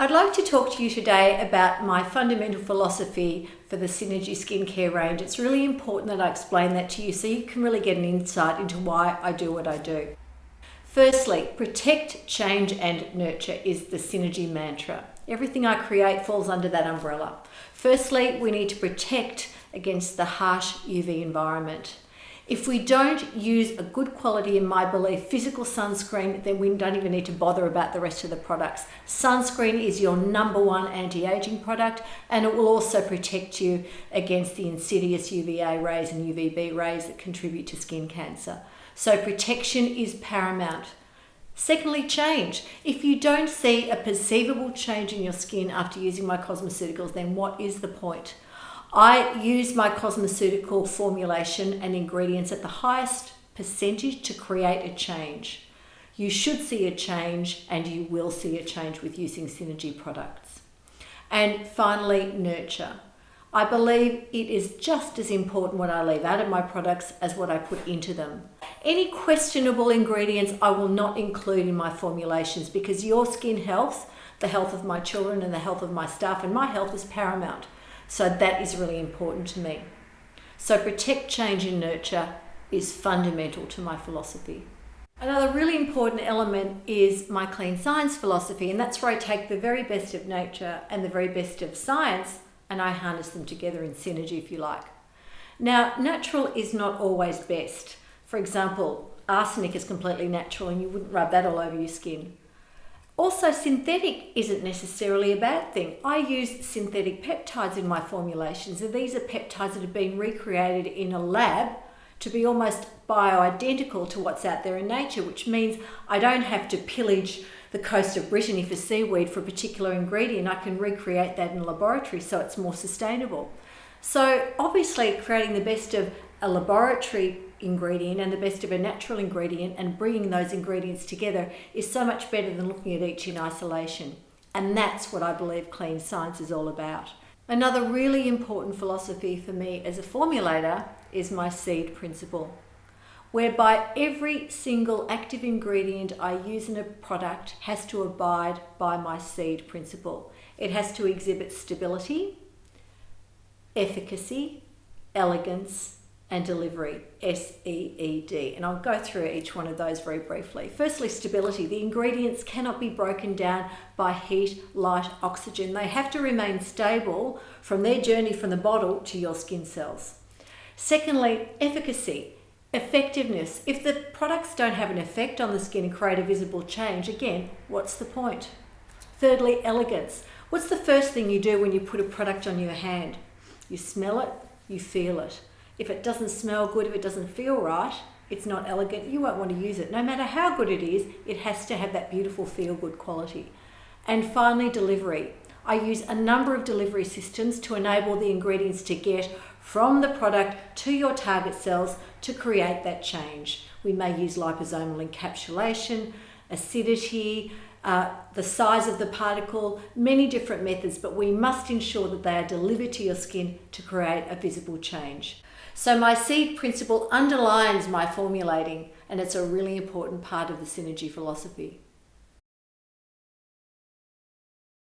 I'd like to talk to you today about my fundamental philosophy for the Synergie skincare range. It's really important that I explain that to you so you can really get an insight into why I do what I do. Firstly, protect, change and nurture is the Synergie mantra. Everything I create falls under that umbrella. Firstly, we need to protect against the harsh UV environment. If we don't use a good quality, in my belief, physical sunscreen, then we don't even need to bother about the rest of the products. Sunscreen is your number one anti-aging product, and it will also protect you against the insidious UVA rays and UVB rays that contribute to skin cancer. So protection is paramount. Secondly, change. If you don't see a perceivable change in your skin after using my cosmeceuticals, then what is the point? I use my cosmeceutical formulation and ingredients at the highest percentage to create a change. You should see a change, and you will see a change with using Synergie products. And finally, nurture. I believe it is just as important what I leave out of my products as what I put into them. Any questionable ingredients I will not include in my formulations, because your skin health, the health of my children and the health of my staff and my health is paramount. So that is really important to me. So protect, change and nurture is fundamental to my philosophy. Another really important element is my clean science philosophy, and that's where I take the very best of nature and the very best of science and I harness them together in synergy, if you like. Now, natural is not always best. For example, arsenic is completely natural and you wouldn't rub that all over your skin. Also, synthetic isn't necessarily a bad thing. I use synthetic peptides in my formulations, and these are peptides that have been recreated in a lab to be almost bioidentical to what's out there in nature, which means I don't have to pillage the coast of Brittany for seaweed for a particular ingredient. I can recreate that in a laboratory so it's more sustainable. So obviously creating the best of a laboratory ingredient and the best of a natural ingredient and bringing those ingredients together is so much better than looking at each in isolation. And that's what I believe clean science is all about. Another really important philosophy for me as a formulator is my seed principle, whereby every single active ingredient I use in a product has to abide by my seed principle. It has to exhibit stability, efficacy, elegance, and delivery, SEED. And I'll go through each one of those very briefly. Firstly, stability. The ingredients cannot be broken down by heat, light, oxygen. They have to remain stable from their journey from the bottle to your skin cells. Secondly, efficacy. Effectiveness. If the products don't have an effect on the skin and create a visible change, again, what's the point? Thirdly, elegance. What's the first thing you do when you put a product on your hand? You smell it, you feel it. If it doesn't smell good, if it doesn't feel right, it's not elegant, you won't want to use it. No matter how good it is, it has to have that beautiful feel-good quality. And finally, delivery. I use a number of delivery systems to enable the ingredients to get from the product to your target cells to create that change. We may use liposomal encapsulation, acidity, the size of the particle, many different methods, but we must ensure that they are delivered to your skin to create a visible change. So my seed principle underlines my formulating, and it's a really important part of the Synergie philosophy.